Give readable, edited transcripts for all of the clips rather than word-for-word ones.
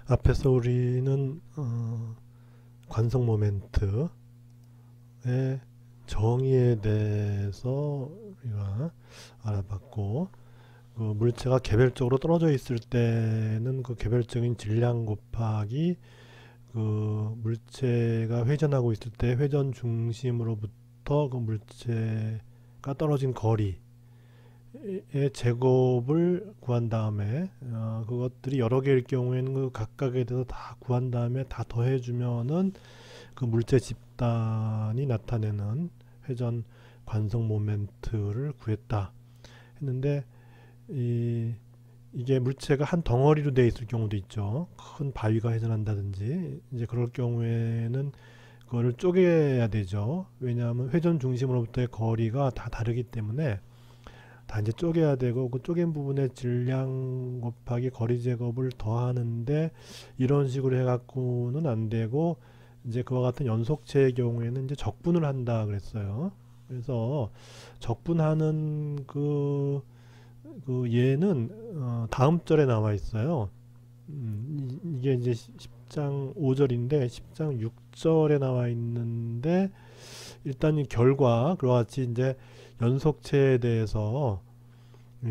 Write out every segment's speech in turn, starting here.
앞에서 우리는 관성 모멘트의 정의에 대해서 우리가 알아봤고, 그 물체가 개별적으로 떨어져 있을 때는 그 개별적인 질량 곱하기 그 물체가 회전하고 있을 때 회전 중심으로부터 그 물체가 떨어진 거리의 제곱을 구한 다음에 그것들이 여러 개일 경우에는 그 각각에 대해서 다 구한 다음에 다 더해주면은 그 물체 집단이 나타내는 회전 관성 모멘트를 구했다 했는데, 이게 물체가 한 덩어리로 되어 있을 경우도 있죠. 큰 바위가 회전한다든지 이제 그럴 경우에는 그거를 쪼개야 되죠. 왜냐하면 회전 중심으로부터의 거리가 다 다르기 때문에 다 이제 쪼개야 되고, 그 쪼갠 부분에 질량 곱하기 거리 제곱을 더하는데 이런 식으로 해갖고는 안 되고, 이제 그와 같은 연속체의 경우에는 이제 적분을 한다 그랬어요. 그래서 적분하는 그 예는 다음 절에 나와 있어요. 이게 이제 10장 5절인데 10장 6절에 나와 있는데, 일단 이 결과 그와 같이 이제 연속체에 대해서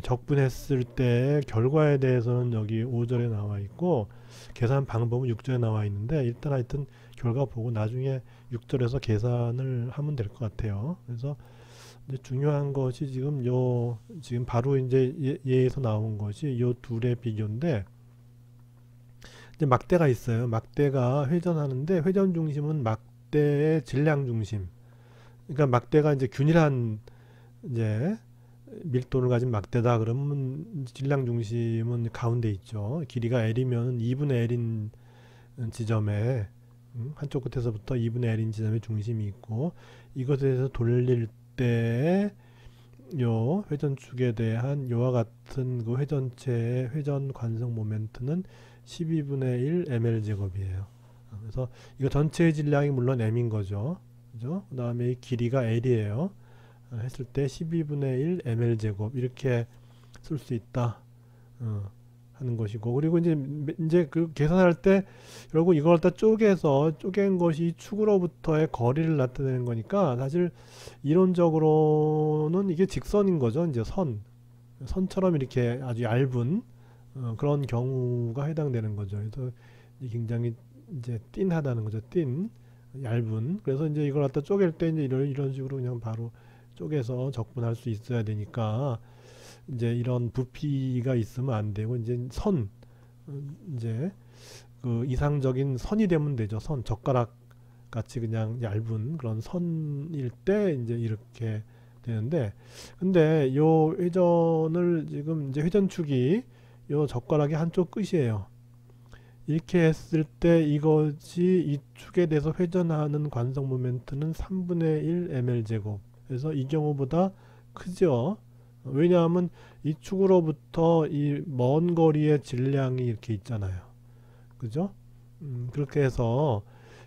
적분했을 때 결과에 대해서는 여기 5절에 나와 있고, 계산 방법은 6절에 나와 있는데, 일단 하여튼 결과 보고 나중에 6절에서 계산을 하면 될 것 같아요. 그래서 이제 중요한 것이 지금 바로 이제 예에서 나온 것이 요 둘의 비교인데, 이제 막대가 있어요. 막대가 회전하는데 회전 중심은 막대의 질량 중심. 그러니까 막대가 이제 균일한 이제 밀도를 가진 막대다 그러면 질량 중심은 가운데 있죠. 길이가 L이면 2분의 L인 지점에 한쪽 끝에서부터 2분의 L인 지점에 중심이 있고, 이것에 대해서 돌릴 때 요 회전축에 대한 요와 같은 그 회전체의 회전 관성 모멘트는 12분의 1 ml 제곱이에요. 그래서 이거 전체의 질량이 물론 m인 거죠. 그죠? 그 다음에 이 길이가 L이에요. 했을 때 12분의 1 ml 제곱 이렇게 쓸 수 있다 하는 것이고, 그리고 이제 그 계산할 때 결국 이걸 다 쪼갠 것이 축으로부터의 거리를 나타내는 거니까, 사실 이론적으로는 이게 직선인 거죠. 이제 선처럼 이렇게 아주 얇은 그런 경우가 해당되는 거죠. 그래서 굉장히 이제 띵하다는 거죠. 얇은. 그래서 이제 이걸 갖다 쪼갤 때 이제 이런 식으로 그냥 바로 쪼개서 적분할 수 있어야 되니까, 이제 이런 부피가 있으면 안 되고, 이제 이제 그 이상적인 선이 되면 되죠. 젓가락 같이 그냥 얇은 그런 선일 때 이제 이렇게 되는데, 근데 요 회전을 지금 이제 회전축이 요 젓가락의 한쪽 끝이에요. 이렇게 했을 때 이것이 이 축에 대해서 회전하는 관성 모멘트는 3분의 1 ml 제곱. 그래서 이 경우보다 크죠. 왜냐하면 이 축으로부터 이 먼 거리의 질량이 이렇게 있잖아요. 그죠? 그렇게 해서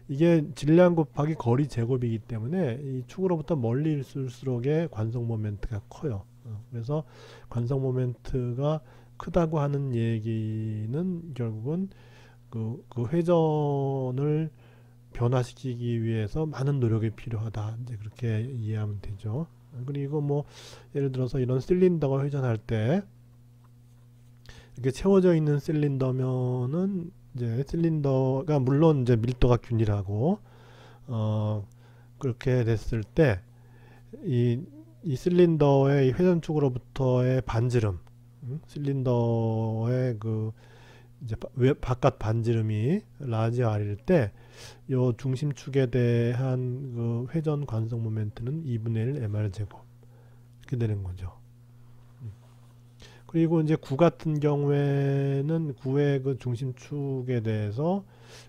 이게 질량 곱하기 거리 제곱이기 때문에 이 축으로부터 멀리 있을수록의 관성 모멘트가 커요. 그래서 관성 모멘트가 크다고 하는 얘기는 결국은 그 회전을 변화시키기 위해서 많은 노력이 필요하다. 이제 그렇게 이해하면 되죠. 그리고 뭐 예를 들어서 이런 실린더가 회전할 때 이렇게 채워져 있는 실린더면은 이제 실린더가 물론 이제 밀도가 균일하고 그렇게 됐을 때 이 실린더의 회전축으로부터의 반지름, 실린더의 그 이제 바깥 반지름이 라지 R일 때 요 중심축에 대한 그 회전 관성 모멘트는 2분의 1 mr 제곱 이렇게 되는 거죠. 그리고 이제 구 같은 경우에는 구의 그 중심축에 대해서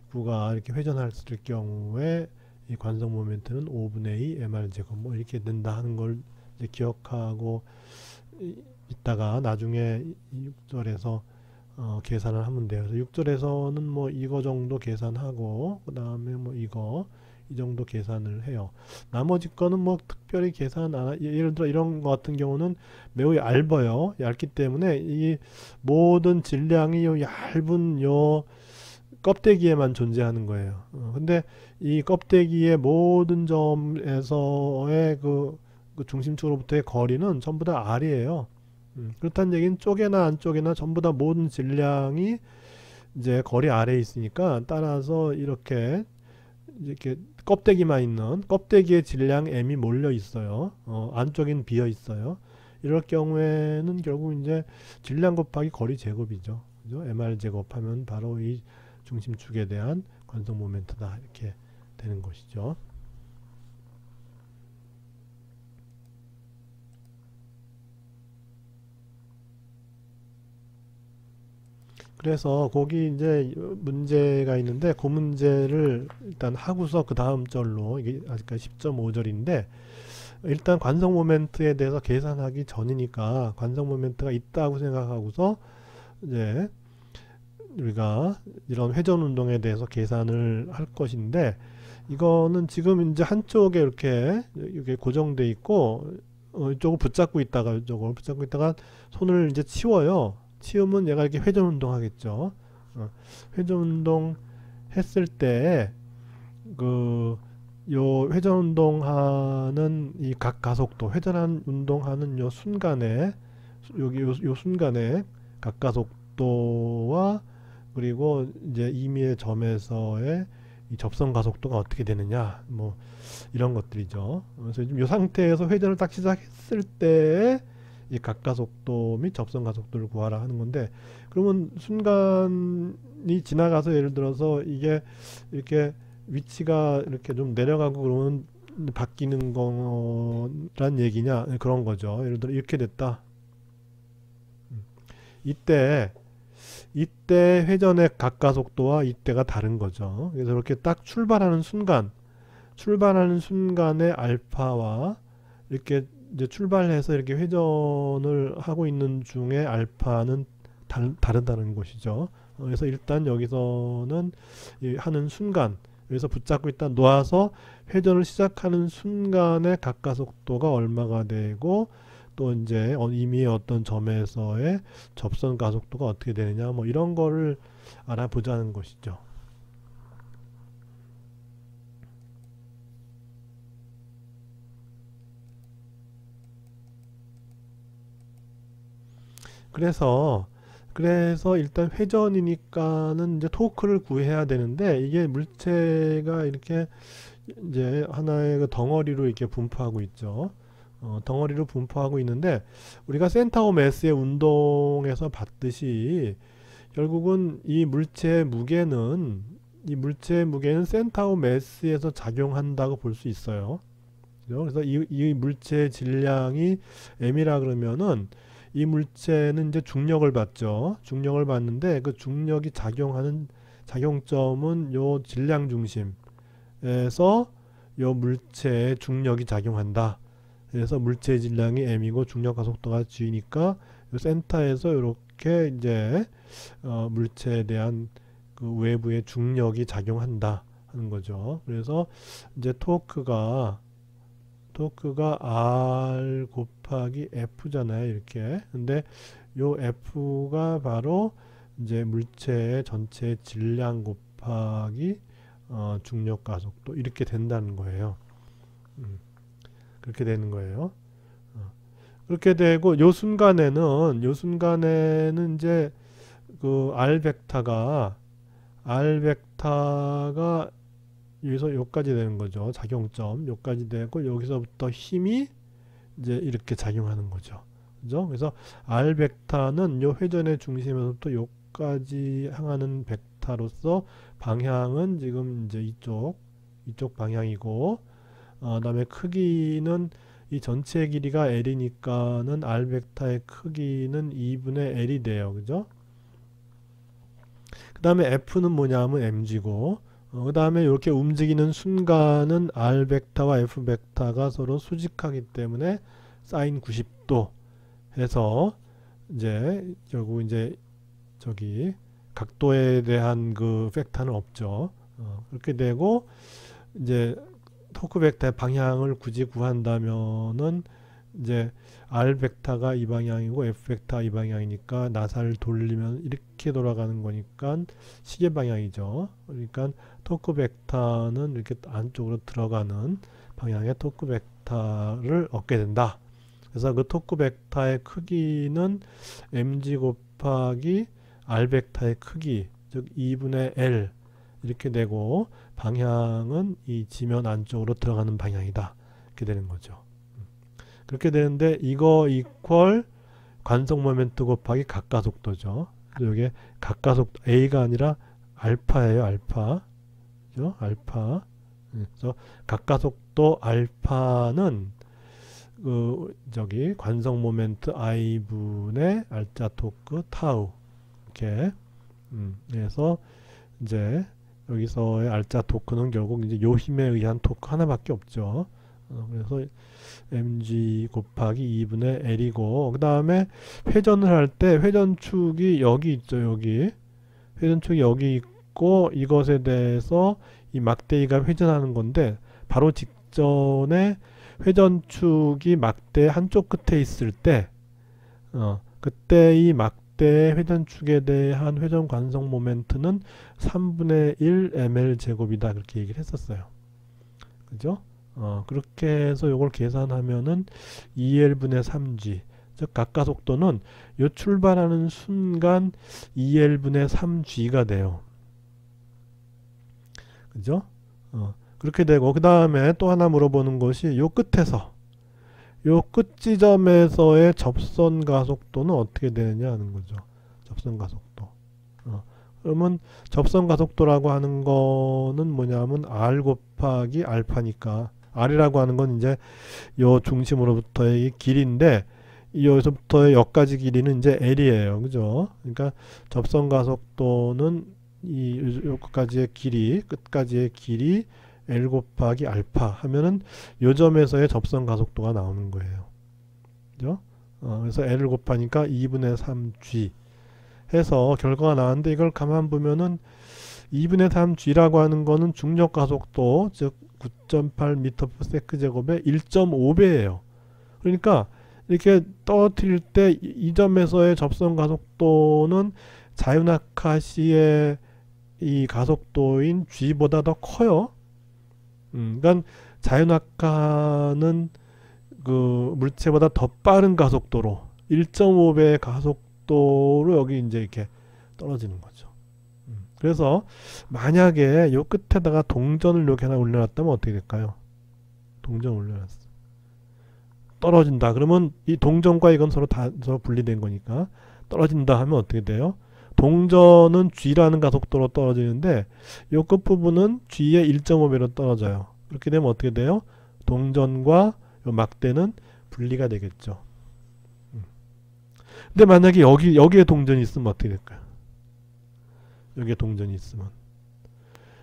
구가 이렇게 회전했을 경우에 이 관성 모멘트는 5분의 2 mr 제곱 뭐 이렇게 된다 하는 걸 이제 기억하고 있다가 나중에 6절에서 계산을 하면 돼요. 그래서 6절에서는 뭐 이거 정도 계산하고 그 다음에 뭐 이거 이 정도 계산을 해요. 나머지 거는 뭐 특별히 계산 안 예를 들어 이런 거 같은 경우는 매우 얇아요. 얇기 때문에 이 모든 질량이 요 얇은 요 껍데기에만 존재하는 거예요. 근데 이 껍데기의 모든 점에서의 그 중심축으로부터의 거리는 전부 다 R이에요. 그렇다는 얘기는 쪼개나 안 쪼개나 전부 다 모든 질량이 이제 거리 아래에 있으니까, 따라서 이렇게 껍데기만 있는 껍데기의 질량 m이 몰려 있어요. 안쪽엔 비어 있어요. 이럴 경우에는 결국 이제 질량 곱하기 거리 제곱이죠. 그죠? mr 제곱하면 바로 이 중심축에 대한 관성 모멘트다, 이렇게 되는 것이죠. 그래서 거기 이제 문제가 있는데, 그 문제를 일단 하고서 그 다음 절로, 이게 아직까지 10.5절인데, 일단 관성 모멘트에 대해서 계산하기 전이니까 관성 모멘트가 있다고 생각하고서 이제 우리가 이런 회전 운동에 대해서 계산을 할 것인데, 이거는 지금 이제 한쪽에 이렇게 고정돼 있고, 이쪽을 붙잡고 있다가 이쪽을 붙잡고 있다가 손을 이제 치워요. 치우면 얘가 이렇게 회전 운동 하겠죠. 회전 운동 했을 때 요 회전 운동하는 이 각 가속도, 회전한 운동하는 요 순간에, 여기 요 순간에 각 가속도와 그리고 이제 임의의 점에서의 이 접선 가속도가 어떻게 되느냐, 뭐 이런 것들이죠. 그래서 지금 이 상태에서 회전을 딱 시작했을 때에 이 각 가속도 및 접선 가속도를 구하라 하는 건데, 그러면 순간이 지나가서 예를 들어서 이게 이렇게 위치가 이렇게 좀 내려가고 그러면 바뀌는 거란 얘기냐, 그런 거죠. 예를 들어 이렇게 됐다. 이때 회전의 각 가속도와 이때가 다른 거죠. 그래서 이렇게 딱 출발하는 순간의 알파와 이렇게 이제 출발해서 이렇게 회전을 하고 있는 중에 알파는 다르다는 것이죠. 그래서 일단 여기서는 하는 순간, 여기서 붙잡고 있다 놓아서 회전을 시작하는 순간의 각 가속도가 얼마가 되고, 또 이제 이미 어떤 점에서의 접선 가속도가 어떻게 되느냐, 뭐 이런 거를 알아보자는 것이죠. 그래서 일단 회전이니까는 이제 토크를 구해야 되는데, 이게 물체가 이렇게 이제 하나의 그 덩어리로 이렇게 분포하고 있죠. 덩어리로 분포하고 있는데, 우리가 센터 오브 매스의 운동에서 봤듯이 결국은 이 물체의 무게는 센터 오브 매스에서 작용한다고 볼 수 있어요. 그죠? 그래서 이 물체의 질량이 m이라 그러면은 이 물체는 이제 중력을 받죠. 중력을 받는데 그 중력이 작용하는 작용점은 요 질량 중심에서 요 물체의 중력이 작용한다. 그래서 물체의 질량이 m이고 중력 가속도가 g니까 요 센터에서 이렇게 이제 물체에 대한 그 외부의 중력이 작용한다 하는 거죠. 그래서 이제 토크가 R 곱하기 F잖아요, 이렇게. 근데 요 F가 바로 이제 물체의 전체 질량 곱하기 중력 가속도, 이렇게 된다는 거예요. 그렇게 되는 거예요. 그렇게 되고, 요 순간에는 이제 그 R 벡터가 여기서 여기까지 되는 거죠. 작용점 여기까지 되고, 여기서부터 힘이 이제 이렇게 작용하는 거죠. 그죠? 그래서 R 벡터는 요 회전의 중심에서부터 여기까지 향하는 벡터로서 방향은 지금 이제 이쪽 방향이고, 그다음에 크기는 이 전체 길이가 L이니까는 R 벡터의 크기는 2분의 L이 돼요. 그죠? 그 다음에 F는 뭐냐면 mg고, 그 다음에 이렇게 움직이는 순간은 R 벡터와 F 벡터가 서로 수직하기 때문에 사인 90도 해서 이제 결국 이제 저기 각도에 대한 그 벡터는 없죠. 그렇게 되고, 이제 토크 벡터의 방향을 굳이 구한다면은 이제 R 벡터가 이 방향이고 F 벡터가 이 방향이니까 나사를 돌리면 이렇게 돌아가는 거니까 시계 방향이죠. 그러니까 토크 벡터는 이렇게 안쪽으로 들어가는 방향의 토크 벡터를 얻게 된다. 그래서 그 토크 벡터의 크기는 mg 곱하기 R 벡터의 크기, 즉 2분의 L 이렇게 되고 방향은 이 지면 안쪽으로 들어가는 방향이다. 이렇게 되는 거죠. 그렇게 되는데 이거 이퀄 관성 모멘트 곱하기 각가속도죠. 그래서 이게 각가속도 A가 아니라 알파예요. 알파. 그죠? 알파. 그래서 각가속도 알파는 그 저기 관성 모멘트 I 분의 알자 토크 타우 이렇게 그래서 이제 여기서의 알자 토크는 결국 이제 요 힘에 의한 토크 하나밖에 없죠. 그래서 mg 곱하기 2분의 l이고 그 다음에 회전을 할 때 회전축이 여기 있죠. 여기 회전축이 여기 있고 이것에 대해서 이 막대기가 회전하는 건데 바로 직전에 회전축이 막대 한쪽 끝에 있을 때 그때 이 막대의 회전축에 대한 회전 관성 모멘트는 3분의 1 ml 제곱이다 그렇게 얘기를 했었어요. 그죠? 그렇게 해서 이걸 계산하면은 2L분의 3G 즉 각가속도는 요 출발하는 순간 2L분의 3G가 돼요. 그죠? 그렇게 되고 그 다음에 또 하나 물어보는 것이 요 끝에서 요 끝 지점에서의 접선 가속도는 어떻게 되느냐 하는 거죠. 접선 가속도. 그러면 접선 가속도라고 하는 거는 뭐냐면 R 곱하기 알파니까 R이라고 하는 건 이제 요 중심으로부터의 길이인데 여기서부터의 여기까지 길이는 이제 L이에요. 그죠? 그러니까 접선 가속도는 이 여기까지의 길이 끝까지의 길이 L 곱하기 알파 하면은 요 점에서의 접선 가속도가 나오는 거예요. 그죠? 그래서 L을 곱하니까 2분의 3G 해서 결과가 나왔는데 이걸 가만 보면은 2분의 3G라고 하는 거는 중력 가속도 즉 9.8m/s 제곱의 1.5배예요. 그러니까 이렇게 떨어뜨릴 때 이 점에서의 접선 가속도는 자유낙하 시의 이 가속도인 G보다 더 커요. 그러니까 자유낙하는 그 물체보다 더 빠른 가속도로 1.5배의 가속도로 여기 이제 이렇게 떨어지는 거죠. 그래서 만약에 요 끝에다가 동전을 이렇게 하나 올려놨다면 어떻게 될까요? 동전 올려놨어. 떨어진다. 그러면 이 동전과 이건 서로 분리된 거니까 떨어진다 하면 어떻게 돼요? 동전은 G라는 가속도로 떨어지는데 요 끝부분은 G의 1.5배로 떨어져요. 그렇게 되면 어떻게 돼요? 동전과 요 막대는 분리가 되겠죠. 근데 만약에 여기에 동전이 있으면 어떻게 될까요? 여기에 동전이 있으면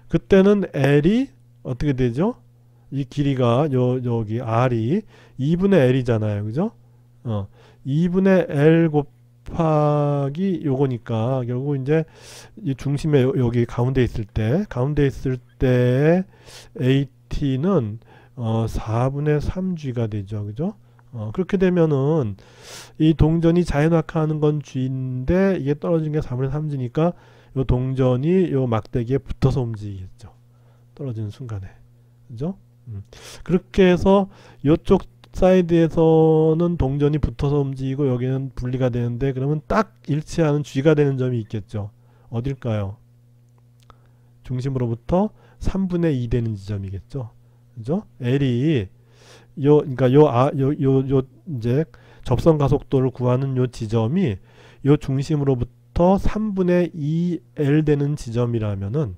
그때는 L이 어떻게 되죠? 이 길이가 여기 R이 2분의 L이잖아요. 그죠? 2분의 L 곱하기 요거니까 결국 이제 이 중심에 여기 가운데 있을 때 AT는 4분의 3G가 되죠. 그죠? 그렇게 되면은 이 동전이 자유낙하하는 건 G인데 이게 떨어진 게 4분의 3G니까 요 동전이 요 막대기에 붙어서 움직이겠죠. 떨어지는 순간에. 그죠? 그렇게 해서 요쪽 사이드에서는 동전이 붙어서 움직이고 여기는 분리가 되는데 그러면 딱 일치하는 G가 되는 점이 있겠죠. 어딜까요? 중심으로부터 3분의 2 되는 지점이겠죠. 그죠? L이 그러니까 이제 접선 가속도를 구하는 요 지점이 요 중심으로부터 3분의 2L 되는 지점이라면은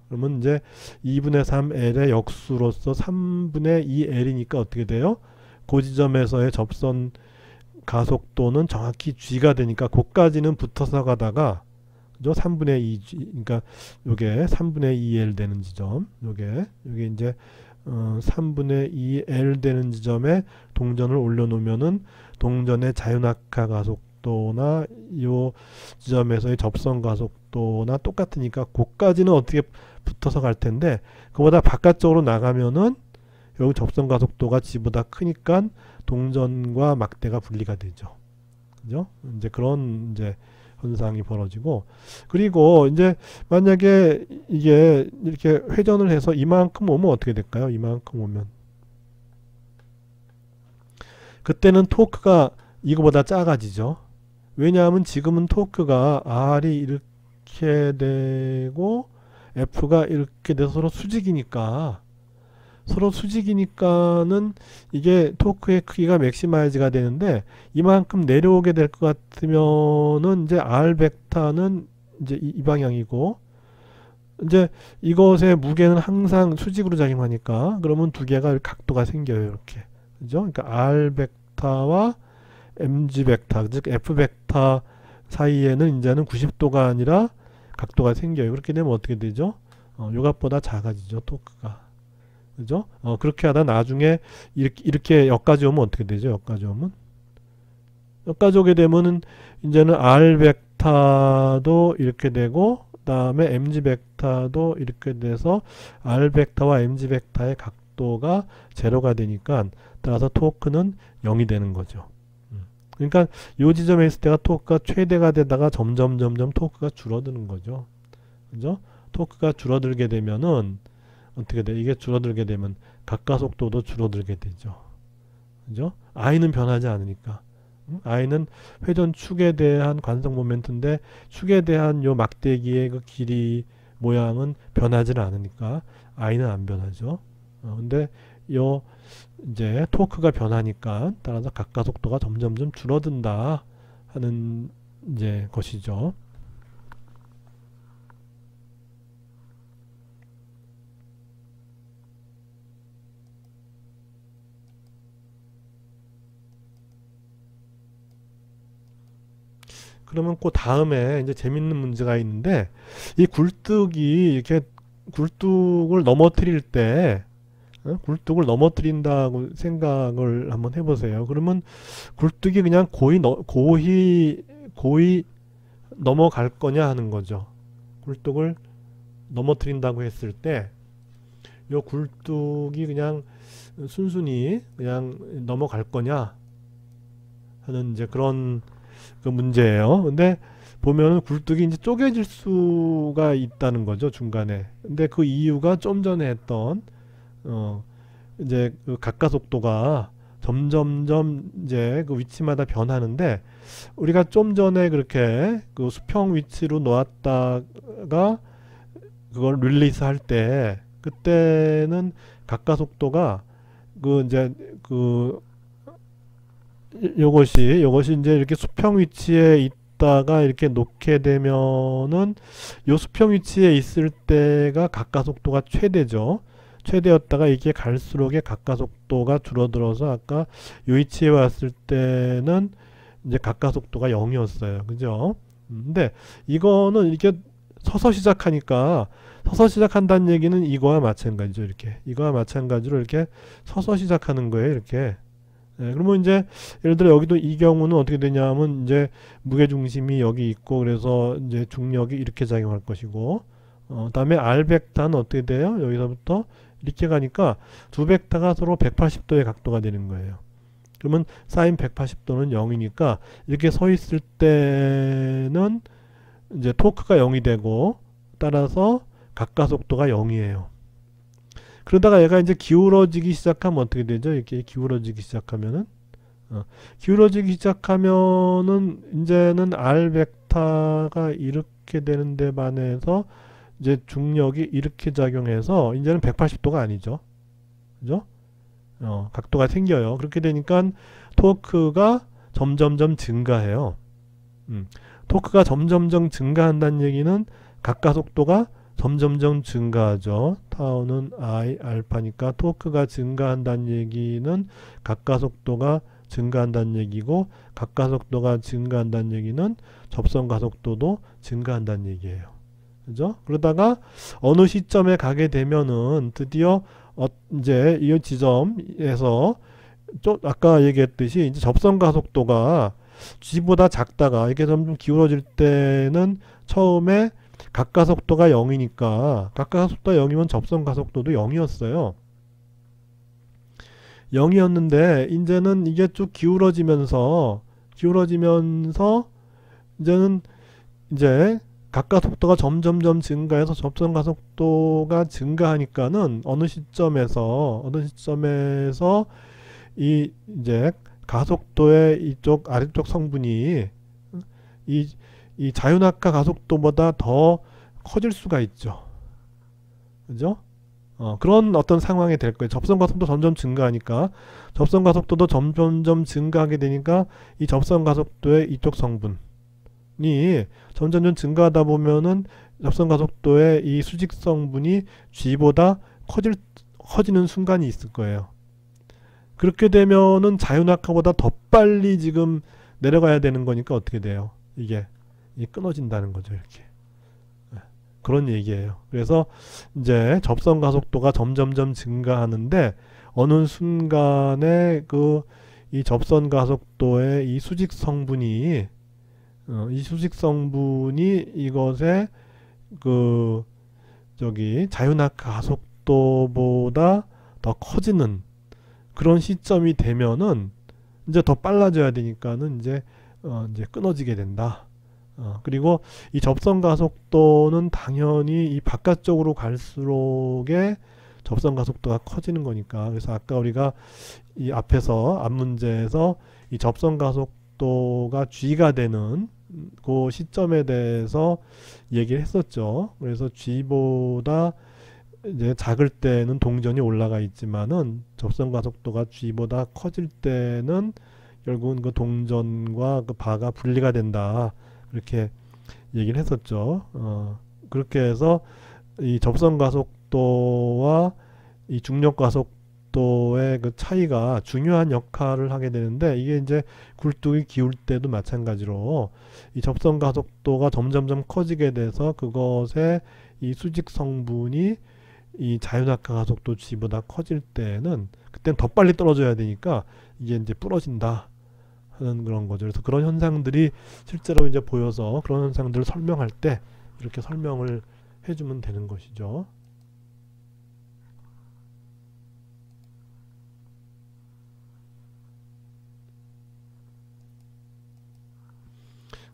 그러면 이제 2분의 3L의 역수로서 3분의 2L이니까 어떻게 돼요? 그 지점에서의 접선 가속도는 정확히 G가 되니까 거기까지는 붙어서 가다가 그죠? 3분의 2G 그러니까 요게 3분의 2L 되는 지점 요게 이제 3분의 2L 되는 지점에 동전을 올려놓으면은 동전의 자유낙하 가속도나 요 지점에서의 접선 가속도나 똑같으니까 거기까지는 어떻게 붙어서 갈 텐데 그보다 바깥쪽으로 나가면은 결국 접선 가속도가 g보다 크니까 동전과 막대가 분리가 되죠. 그죠? 이제 그런 이제 현상이 벌어지고, 그리고 이제 만약에 이게 이렇게 회전을 해서 이만큼 오면 어떻게 될까요? 이만큼 오면 그때는 토크가 이거보다 작아지죠. 왜냐하면 지금은 토크가 R이 이렇게 되고 F가 이렇게 돼서 서로 수직이니까는 이게 토크의 크기가 맥시마이즈가 되는데, 이만큼 내려오게 될 것 같으면은 이제 R 벡터는 이제 이 방향이고, 이제 이것의 무게는 항상 수직으로 작용하니까 그러면 두 개가 각도가 생겨요. 이렇게. 그죠? 그러니까 R 벡터와 mg 벡터, 즉 F 벡터 사이에는 이제는 90도가 아니라 각도가 생겨요. 그렇게 되면 어떻게 되죠? 요각보다 작아지죠, 토크가. 그죠? 그렇게 하다 나중에 이렇게 여기까지 오면 어떻게 되죠? 여기까지 오게 되면은 이제는 R 벡터도 이렇게 되고, 그 다음에 mg 벡터도 이렇게 돼서 R 벡터와 mg 벡터의 각도가 제로가 되니까 따라서 토크는 0이 되는 거죠. 그러니까 요 지점에 있을 때가 토크가 최대가 되다가 점점 토크가 줄어드는 거죠. 그죠? 토크가 줄어들게 되면은 어떻게 돼? 이게 줄어들게 되면 각가속도도 줄어들게 되죠. 그죠? I는 변하지 않으니까. I는 회전 축에 대한 관성 모멘트인데, 축에 대한 요 막대기의 그 길이 모양은 변하지 않으니까 I는 안 변하죠. 근데 요 이제 토크가 변하니까 따라서 각가속도가 점점 줄어든다 하는 이제 것이죠. 그러면 그 다음에 이제 재밌는 문제가 있는데, 이 굴뚝이 이렇게 굴뚝을 넘어뜨릴 때, 굴뚝을 넘어뜨린다고 생각을 한번 해보세요. 그러면 굴뚝이 그냥 고이 넘어갈 거냐 하는 거죠. 굴뚝을 넘어뜨린다고 했을 때, 요 굴뚝이 그냥 순순히 그냥 넘어갈 거냐 하는 이제 그런 그 문제예요. 근데 보면은 굴뚝이 이제 쪼개질 수가 있다는 거죠, 중간에. 근데 그 이유가 좀 전에 했던 이제 그 각가속도가 점점점 이제 그 위치마다 변하는데, 우리가 좀 전에 그렇게 그 수평 위치로 놓았다가 그걸 릴리스 할 때, 그때는 각가속도가 그 이제 그 요것이 이제 이렇게 수평 위치에 있다가 이렇게 놓게 되면은 요 수평 위치에 있을 때가 각가속도가 최대죠. 최대였다가 이게 갈수록의 각가속도가 줄어들어서 아까 요 위치에 왔을 때는 이제 각가속도가 0이었어요. 그죠? 근데 이거는 이렇게 서서 시작한다는 얘기는 이거와 마찬가지죠. 이거와 마찬가지로 이렇게 서서 시작하는 거예요. 이렇게. 그러면 이제 예를 들어 여기도 이 경우는 어떻게 되냐면 이제 무게중심이 여기 있고, 그래서 이제 중력이 이렇게 작용할 것이고, 다음에 R 벡터는 어떻게 돼요? 여기서부터 이렇게 가니까 두 벡터가 서로 180도의 각도가 되는 거예요. 그러면 사인 180도는 0이니까 이렇게 서 있을 때는 이제 토크가 0이 되고, 따라서 각가속도가 0이에요. 그러다가 얘가 이제 기울어지기 시작하면 어떻게 되죠? 이렇게 기울어지기 시작하면은 이제는 R 벡터가 이렇게 되는 데 반해서 이제 중력이 이렇게 작용해서 이제는 180도가 아니죠. 그죠? 각도가 생겨요. 그렇게 되니까 토크가 점점점 증가해요. 토크가 점점점 증가한다는 얘기는 각가속도가 점점점 증가하죠. 타우는 I 알파니까 토크가 증가한다는 얘기는 각가속도가 증가한다는 얘기고, 각가속도가 증가한다는 얘기는 접선 가속도도 증가한다는 얘기예요. 그죠? 그러다가 어느 시점에 가게 되면은 드디어 이제 이 지점에서 좀 아까 얘기했듯이 이제 접선 가속도가 g보다 작다가 이렇게 좀 기울어질 때는 처음에 각가속도가 0이니까, 각가속도가 0이면 접선 가속도도 0이었어요. 0이었는데 이제는 이게 쭉 기울어지면서 이제는 이제 각가속도가 점점점 증가해서 접선 가속도가 증가하니까는 어느 시점에서 이 이제 가속도의 이쪽 아래쪽 성분이 이 자유낙하 가속도보다 더 커질 수가 있죠. 그죠? 그런 어떤 상황이 될 거예요. 접선 가속도 점점 증가하니까 접선 가속도도 점점점 증가하게 되니까 이 접선 가속도의 이쪽 성분이 점점점 증가하다 보면은 접선 가속도의 이 수직 성분이 g보다 커지는 순간이 있을 거예요. 그렇게 되면은 자유낙하보다 더 빨리 지금 내려가야 되는 거니까 어떻게 돼요? 이게 끊어진다는 거죠. 이렇게. 그런 얘기예요. 그래서 이제 접선 가속도가 점점점 증가하는데 어느 순간에 이 접선 가속도의 이 수직 성분이 이것의 자유낙하 가속도보다 더 커지는 그런 시점이 되면은 이제 더 빨라져야 되니까는 이제 끊어지게 된다. 그리고 이 접선 가속도는 당연히 이 바깥쪽으로 갈수록의 접선 가속도가 커지는 거니까. 그래서 아까 우리가 이 앞 문제에서 이 접선 가속도가 g가 되는 그 시점에 대해서 얘기를 했었죠. 그래서 g보다 이제 작을 때는 동전이 올라가 있지만은 접선 가속도가 g보다 커질 때는 결국은 그 동전과 그 바가 분리가 된다. 이렇게 얘기를 했었죠. 그렇게 해서 이 접선 가속도와 이 중력 가속도의 그 차이가 중요한 역할을 하게 되는데 이게 이제 굴뚝이 기울 때도 마찬가지로 이 접선 가속도가 점점점 커지게 돼서 그것의 이 수직 성분이 이 자유낙하 가속도 g보다 커질 때는 그때는 더 빨리 떨어져야 되니까 이게 이제 부러진다 하는 그런 거죠. 그래서 그런 현상들이 실제로 이제 보여서 그런 현상들을 설명할 때 이렇게 설명을 해주면 되는 것이죠.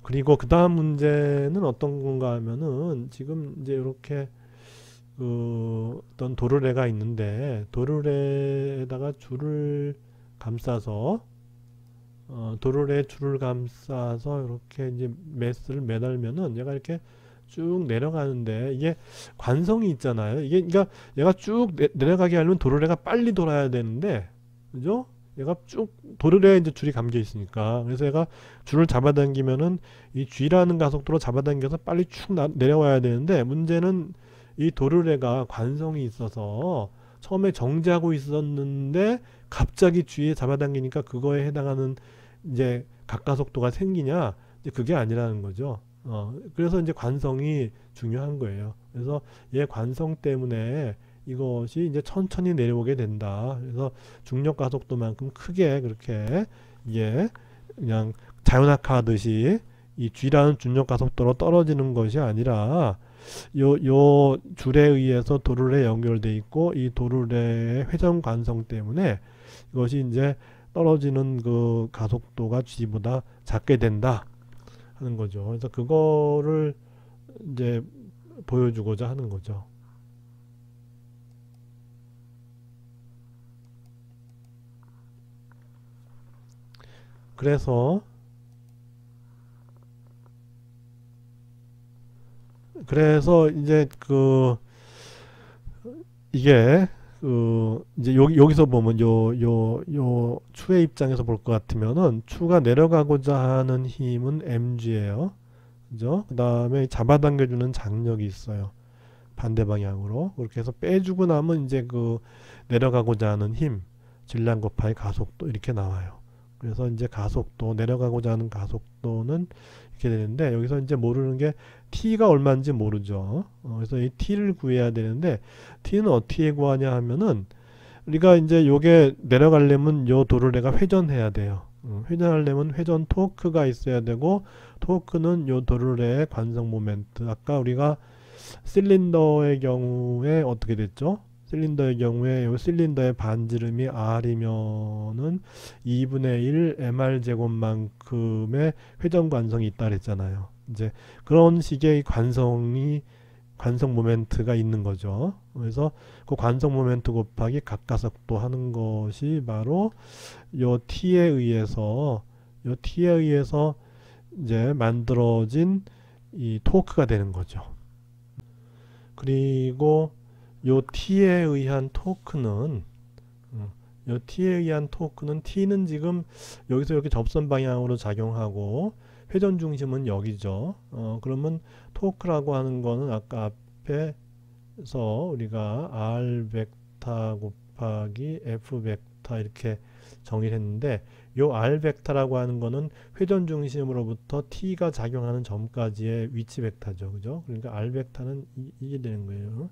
그리고 그 다음 문제는 어떤 건가 하면은 지금 이제 이렇게 어떤 도르래가 있는데 도르래에다가 줄을 감싸서 도르래에 줄을 감싸서 이렇게 이제 메스를 매달면은 얘가 이렇게 쭉 내려가는데 이게 관성이 있잖아요. 이게 그러니까 얘가 쭉 내려가게 하려면 도르래가 빨리 돌아야 되는데 그죠? 얘가 쭉 도르래에 이제 줄이 감겨 있으니까 그래서 얘가 줄을 잡아당기면은 이 g라는 가속도로 잡아당겨서 빨리 쭉 내려와야 되는데 문제는 이 도르래가 관성이 있어서 처음에 정지하고 있었는데 갑자기 g에 잡아당기니까 그거에 해당하는 이제 각가속도가 생기냐 이제 그게 아니라는 거죠. 그래서 이제 관성이 중요한 거예요. 그래서 얘 관성 때문에 이것이 이제 천천히 내려오게 된다. 그래서 중력 가속도만큼 크게 그렇게 이게 그냥 자유낙하 하듯이 이 g라는 중력 가속도로 떨어지는 것이 아니라 요 줄에 의해서 도르래에 연결돼 있고 이 도르래의 회전 관성 때문에 이것이 이제 떨어지는 그 가속도가 g보다 작게 된다 하는 거죠. 그래서 그거를 이제 보여주고자 하는 거죠. 그래서 이제 이게 이제 여기서 보면 요 추의 입장에서 볼 것 같으면은 추가 내려가고자 하는 힘은 mg예요. 그죠? 그 다음에 잡아당겨주는 장력이 있어요. 반대 방향으로. 그렇게 해서 빼주고 나면 이제 내려가고자 하는 힘, 질량 곱하기 가속도 이렇게 나와요. 그래서 이제 가속도, 내려가고자 하는 가속도는 이렇게 되는데 여기서 이제 모르는 게 t가 얼마인지 모르죠. 그래서 이 t를 구해야 되는데 t는 어떻게 구하냐 하면은 우리가 이제 요게 내려가려면 요 도르래가 회전해야 돼요. 회전하려면 회전 토크가 있어야 되고 토크는 요 도르래의 관성 모멘트. 아까 우리가 실린더의 경우에 어떻게 됐죠? 실린더의 경우에 요 실린더의 반지름이 r이면은 2분의 1 mr 제곱만큼의 회전 관성이 있다 그랬잖아요. 이제 그런 식의 관성 모멘트가 있는 거죠. 그래서 그 관성 모멘트 곱하기 각가속도 하는 것이 바로 요 t에 의해서 이제 만들어진 이 토크가 되는 거죠. 그리고 요 t에 의한 토크는 t는 지금 여기서 이렇게 접선 방향으로 작용하고 회전 중심은 여기죠. 그러면 토크라고 하는 거는 아까 앞에서 우리가 r 벡터 곱하기 f 벡터 이렇게 정의를 했는데, 요 r 벡터라고 하는 거는 회전 중심으로부터 t가 작용하는 점까지의 위치 벡터죠. 그죠? 그러니까 r 벡터는 이게 되는 거예요.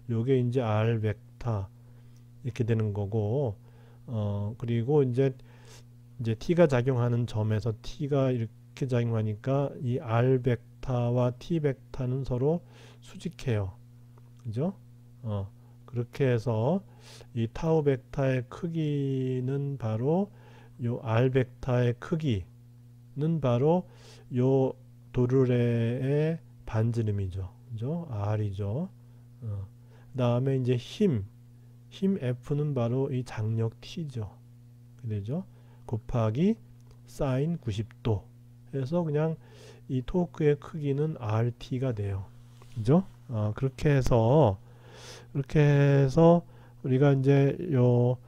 요게 이제 r 벡터 이렇게 되는 거고, 그리고 이제 t가 작용하는 점에서 t가 이렇게 작용하니까 이 r 벡터와 t 벡터는 서로 수직해요. 그죠? 그렇게 해서 이 타우 벡터의 크기는 바로 요 r 벡터의 크기는 바로 요 도르래의 반지름이죠. 그죠? r이죠. 그다음에 이제 힘 F는 바로 이 장력 T죠. 그죠? 곱하기 사인 90도 해서 그냥 이 토크의 크기는 RT가 돼요. 그죠? 그렇게 해서 우리가 이제 요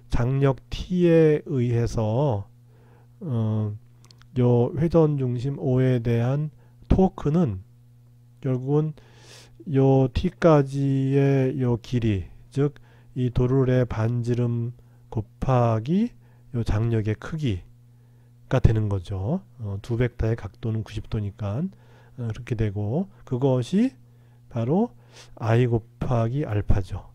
장력 T에 의해서 요 회전 중심 O에 대한 토크는 결국은 요 T까지의 요 길이, 즉 이 도르래 반지름 곱하기 요 장력의 크기가 되는 거죠. 두 벡터의 각도는 90도니까 그렇게 되고, 그것이 바로 I 곱하기 알파죠.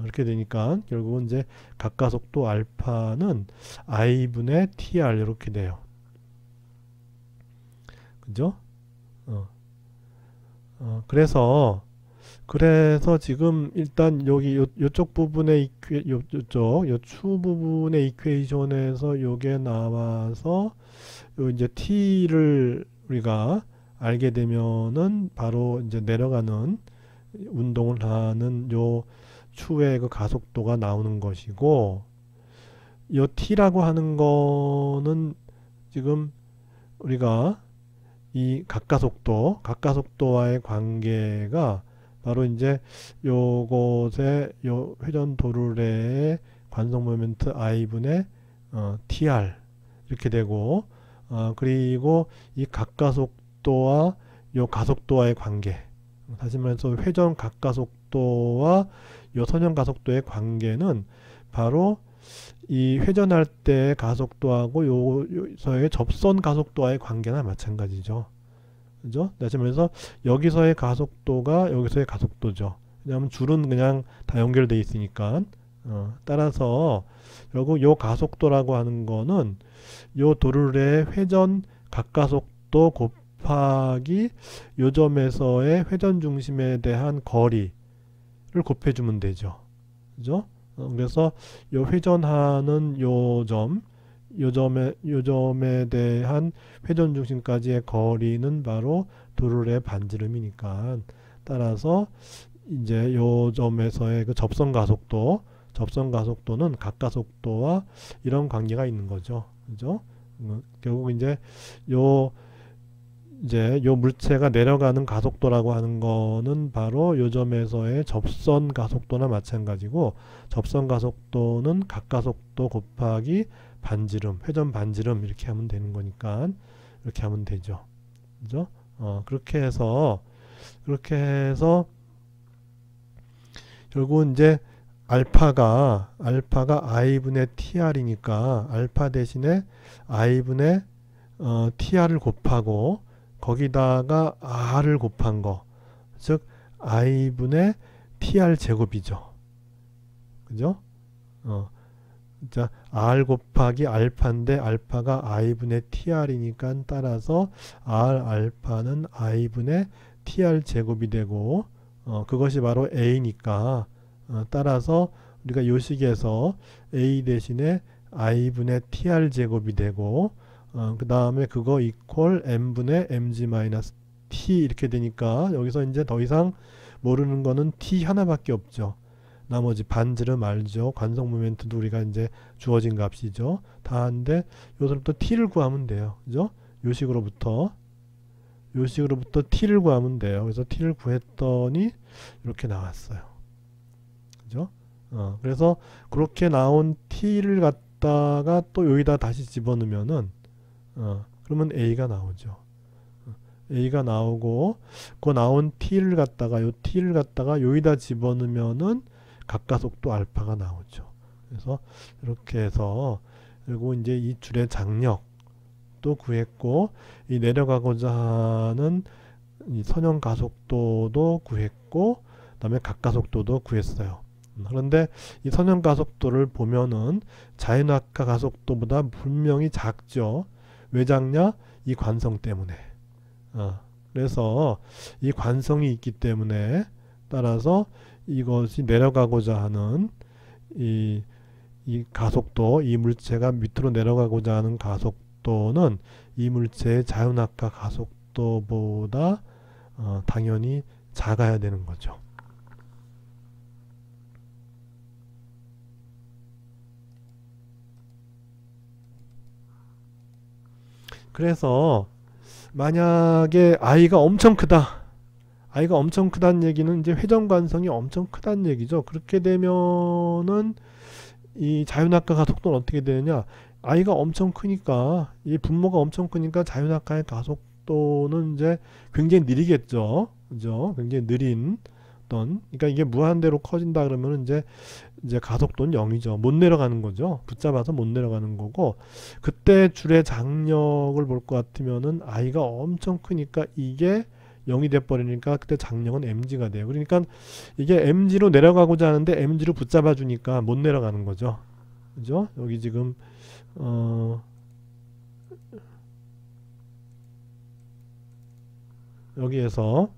이렇게 되니까 결국은 이제 각가속도 알파는 I분의 TR 이렇게 돼요. 그죠? 그래서 지금 일단 여기 요쪽 부분의 요 추 부분의 이퀘이션에서 요게 나와서 요 이제 t를 우리가 알게 되면은 바로 이제 내려가는 운동을 하는 요 추의 그 가속도가 나오는 것이고, 요 t라고 하는 거는 지금 우리가 이 각가속도와의 관계가 바로 이제 요것의 요 회전 도르래의 관성 모멘트 I분의 TR 이렇게 되고, 그리고 이 각가속도와 요 가속도와의 관계, 다시 말해서 회전 각가속도와 요 선형 가속도의 관계는 바로 이 회전할 때 가속도하고 요서의 접선 가속도와의 관계나 마찬가지죠. 그죠? 다시 말해서 여기서의 가속도가 여기서의 가속도죠. 왜냐하면 줄은 그냥 다 연결되어 있으니까. 따라서 결국 요 가속도라고 하는 거는 요 도르래의 회전 각가속도 곱하기 요 점에서의 회전 중심에 대한 거리를 곱해주면 되죠. 그죠? 그래서 요 회전하는 요 점에 대한 회전 중심까지의 거리는 바로 도르래의 반지름이니까, 따라서 이제 요 점에서의 그 접선 가속도는 각가속도와 이런 관계가 있는 거죠. 그죠? 결국 이제 요 물체가 내려가는 가속도라고 하는 거는 바로 요 점에서의 접선 가속도나 마찬가지고, 접선 가속도는 각가속도 곱하기 반지름, 회전 반지름 이렇게 하면 되는 거니까 이렇게 하면 되죠. 그죠? 그렇게 해서 결국은 이제 알파가 I분의 TR이니까 알파 대신에 I분의 TR을 곱하고 거기다가 R을 곱한 거, 즉 I분의 TR 제곱이죠. 그죠? 자, R 곱하기 알파인데 알파가 I분의 TR이니까 따라서 R 알파는 I분의 TR 제곱이 되고, 그것이 바로 A니까 따라서 우리가 요식에서 a 대신에 i분의 tr 제곱이 되고 그 다음에 그거 이퀄 m분의 mg 마이너스 t 이렇게 되니까 여기서 이제 더 이상 모르는 거는 t 하나밖에 없죠. 나머지 반지름 알죠. 관성 모멘트도 우리가 이제 주어진 값이죠. 다 한데 여기서부터 t를 구하면 돼요. 그죠? 요식으로부터 t를 구하면 돼요. 그래서 t를 구했더니 이렇게 나왔어요. 그죠? 그래서 그렇게 나온 t를 갖다가 또 여기다 다시 집어넣으면은 그러면 a가 나오죠. a가 나오고 그 나온 t를 갖다가 여기다 집어넣으면은 각가속도 알파가 나오죠. 그래서 이렇게 해서 그리고 이제 이 줄의 장력도 구했고 이 내려가고자 하는 이 선형 가속도도 구했고 그다음에 각가속도도 구했어요. 그런데 이 선형 가속도를 보면은 자연낙하 가속도보다 분명히 작죠. 왜 작냐? 이 관성 때문에. 그래서 이 관성이 있기 때문에 따라서 이것이 내려가고자 하는 이 가속도, 이 물체가 밑으로 내려가고자 하는 가속도는 이 물체의 자연낙하 가속도보다 당연히 작아야 되는 거죠. 그래서 만약에 i가 엄청 크다. i가 엄청 크다는 얘기는 이제 회전 관성이 엄청 크다는 얘기죠. 그렇게 되면은 이 자유낙하 가속도는 어떻게 되느냐? i가 엄청 크니까 이 분모가 엄청 크니까 자유낙하의 가속도는 이제 굉장히 느리겠죠. 그죠? 굉장히 느린 어떤 그러니까 이게 무한대로 커진다 그러면 이제 가속도는 0이죠. 못 내려가는 거죠. 붙잡아서 못 내려가는 거고 그때 줄의 장력을 볼 것 같으면은 i가 엄청 크니까 이게 0이 돼버리니까 그때 장력은 mg가 돼요. 그러니까 이게 mg로 내려가고자 하는데 mg로 붙잡아 주니까 못 내려가는 거죠. 그죠? 여기 지금 여기에서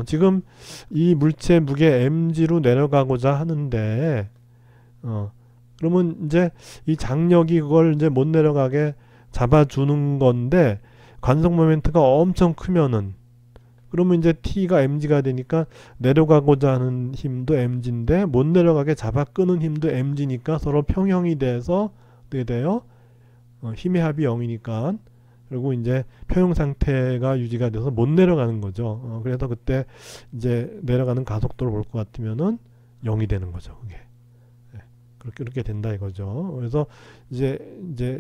지금 이 물체 무게 mg로 내려가고자 하는데 그러면 이제 이 장력이 그걸 이제 못 내려가게 잡아주는 건데 관성 모멘트가 엄청 크면은 그러면 이제 t가 mg가 되니까 내려가고자 하는 힘도 mg인데 못 내려가게 잡아 끄는 힘도 mg니까 서로 평형이 돼서 어떻게 돼요? 힘의 합이 0이니까 그리고 이제 평형 상태가 유지가 돼서 못 내려가는 거죠. 그래서 그때 이제 내려가는 가속도를 볼 것 같으면은 0이 되는 거죠. 그게. 그렇게 된다 이거죠. 그래서 이제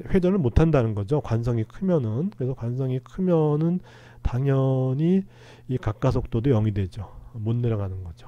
회전을 못 한다는 거죠. 관성이 크면은. 그래서 관성이 크면은 당연히 이 각가속도도 0이 되죠. 못 내려가는 거죠.